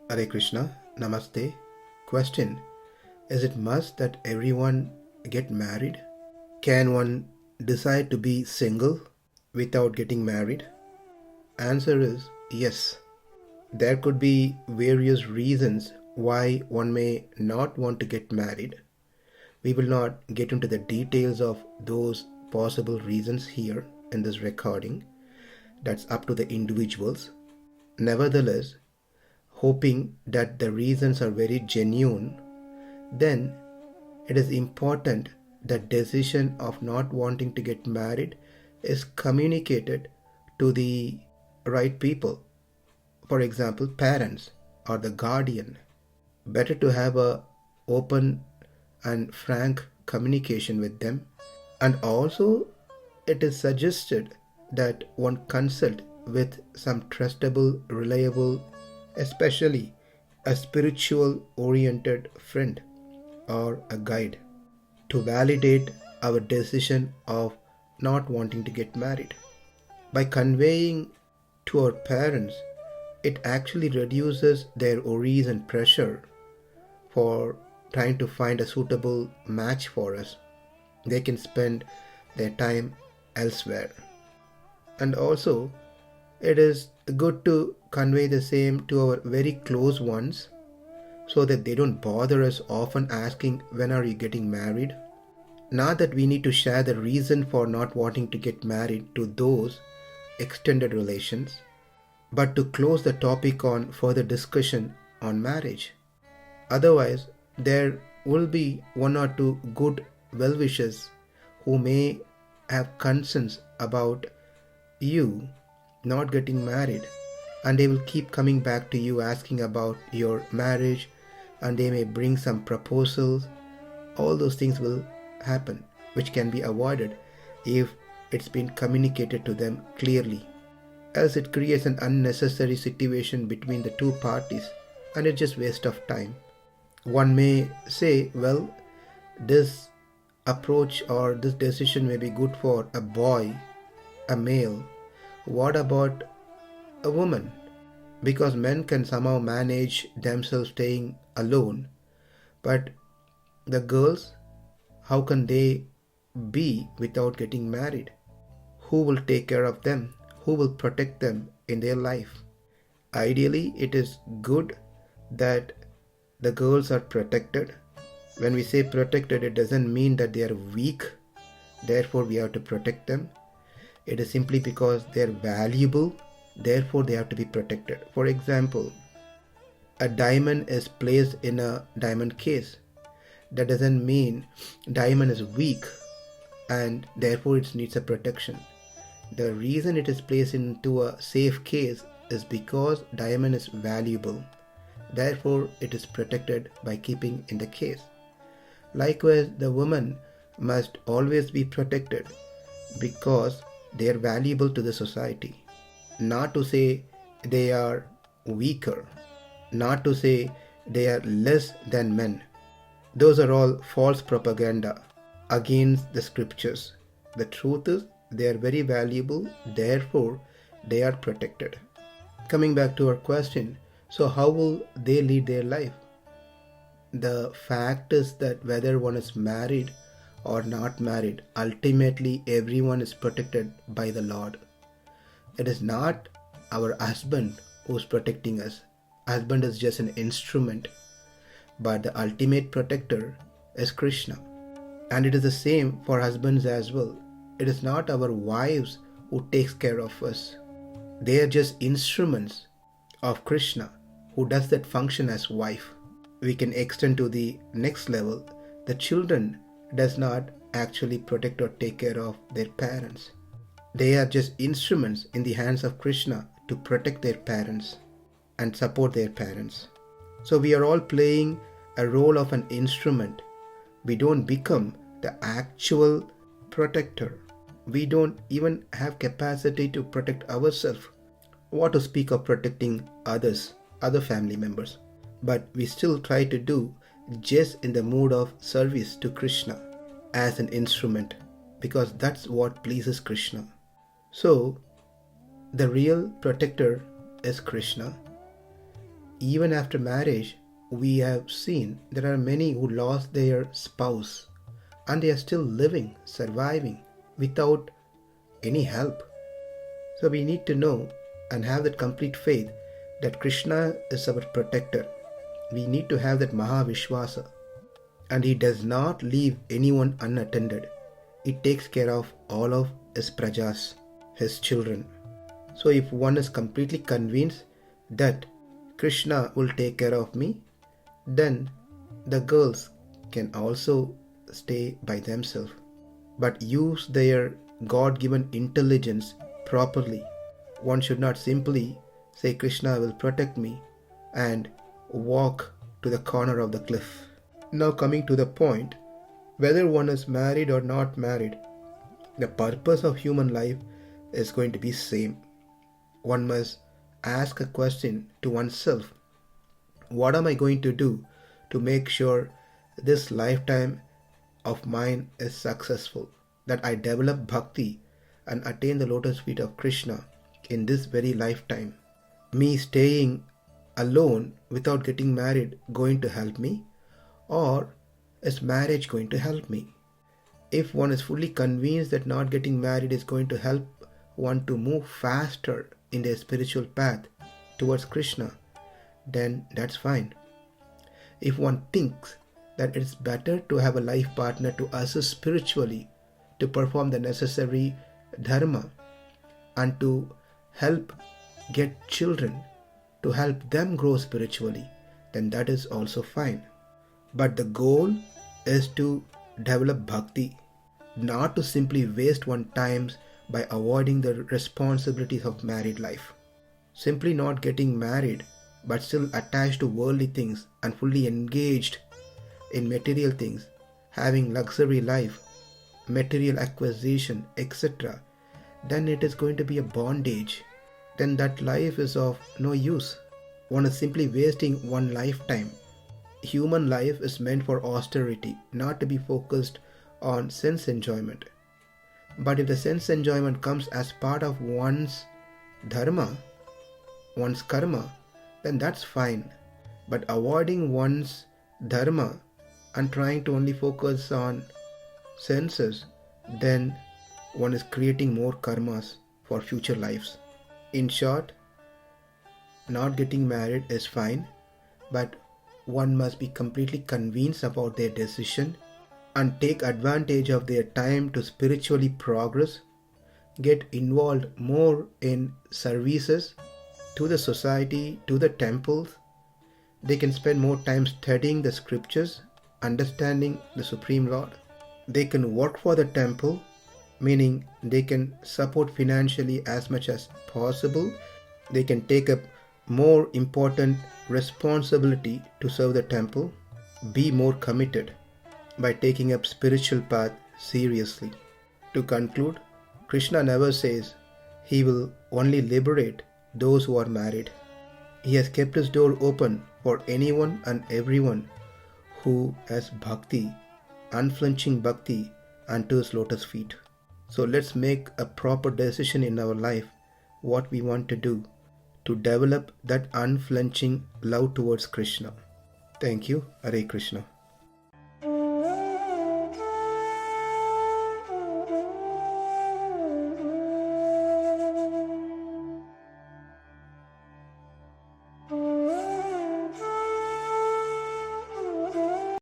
Hare Krishna, Namaste. Question: is it must that everyone get married? Can one decide to be single without getting married? Answer is yes. There could be various reasons why one may not want to get married. We will not get into the details of those possible reasons here in this recording. That's up to the individuals. Nevertheless, hoping that the reasons are very genuine, then it is important that decision of not wanting to get married is communicated to the right people. For example, parents or the guardian. Better to have a open and frank communication with them. And also, it is suggested that one consult with some trustable, reliable, especially a spiritual oriented friend or a guide to validate our decision of not wanting to get married. By conveying to our parents, it actually reduces their worries and pressure for trying to find a suitable match for us. They can spend their time elsewhere. And also, it is good to convey the same to our very close ones so that they don't bother us often asking, when are you getting married? Not that we need to share the reason for not wanting to get married to those extended relations, but to close the topic on further discussion on marriage. Otherwise, there will be one or two good well-wishers who may have concerns about you not getting married, and they will keep coming back to you asking about your marriage, and they may bring some proposals. All those things will happen, which can be avoided if it's been communicated to them clearly. Else it creates an unnecessary situation between the two parties, and it's just waste of time. One may say, well, this approach or this decision may be good for a boy, a male. What about a woman? Because men can somehow manage themselves staying alone, but the girls, how can they be without getting married? Who will take care of them? Who will protect them in their life? Ideally, it is good that the girls are protected. When we say protected, it doesn't mean that they are weak, therefore we have to protect them. It is simply because they are valuable, therefore they have to be protected. For example, a diamond is placed in a diamond case. That doesn't mean diamond is weak and therefore it needs a protection. The reason it is placed into a safe case is because diamond is valuable. Therefore, it is protected by keeping in the case. Likewise, the woman must always be protected because they are valuable to the society. Not to say they are weaker, not to say they are less than men. Those are all false propaganda against the scriptures. The truth is, they are very valuable, therefore they are protected. Coming back to our question, so how will they lead their life? The fact is that whether one is married or not married, ultimately everyone is protected by the Lord. It is not our husband who is protecting us. Husband is just an instrument, but the ultimate protector is Krishna. And it is the same for husbands as well. It is not our wives who takes care of us. They are just instruments of Krishna who does that function as wife. We can extend to the next level. The children does not actually protect or take care of their parents. They are just instruments in the hands of Krishna to protect their parents and support their parents. So we are all playing a role of an instrument. We don't become the actual protector. We don't even have capacity to protect ourselves. What to speak of protecting others, other family members. But we still try to do just in the mood of service to Krishna as an instrument, because that's what pleases Krishna. So, the real protector is Krishna. even after marriage, we have seen there are many who lost their spouse and they are still living, surviving without any help. So we need to know and have that complete faith that Krishna is our protector. We need to have that Mahavishwasa, and he does not leave anyone unattended. He takes care of all of his prajas, his children. So if one is completely convinced that Krishna will take care of me, then the girls can also stay by themselves, but use their God-given intelligence properly. One should not simply say Krishna will protect me and walk to the corner of the cliff. Now coming to the point, whether one is married or not married, the purpose of human life is going to be same. One must ask a question to oneself. What am I going to do to make sure this lifetime of mine is successful? That I develop bhakti and attain the lotus feet of Krishna in this very lifetime. Me staying alone without getting married going to help me, or is marriage going to help me? If one is fully convinced that not getting married is going to help one to move faster in their spiritual path towards Krishna, then that's fine. If one thinks that it's better to have a life partner to assist spiritually, to perform the necessary dharma, and to help get children, to help them grow spiritually, then that is also fine. But the goal is to develop bhakti, not to simply waste one's time by avoiding the responsibilities of married life. Simply not getting married but still attached to worldly things and fully engaged in material things, having luxury life, material acquisition, etc., then it is going to be a bondage. Then that life is of no use. One is simply wasting one lifetime. Human life is meant for austerity, not to be focused on sense enjoyment. But if the sense enjoyment comes as part of one's dharma, one's karma, then that's fine. But avoiding one's dharma and trying to only focus on senses, then one is creating more karmas for future lives. In short, not getting married is fine, but one must be completely convinced about their decision and take advantage of their time to spiritually progress, get involved more in services to the society, to the temples. They can spend more time studying the scriptures, understanding the Supreme Lord. They can work for the temple, meaning they can support financially as much as possible. They can take up more important responsibility to serve the temple, be more committed by taking up spiritual path seriously. To conclude, Krishna never says he will only liberate those who are married. He has kept his door open for anyone and everyone who has bhakti, unflinching bhakti unto his lotus feet. So let's make a proper decision in our life what we want to do to develop that unflinching love towards Krishna. Thank you. Hare Krishna.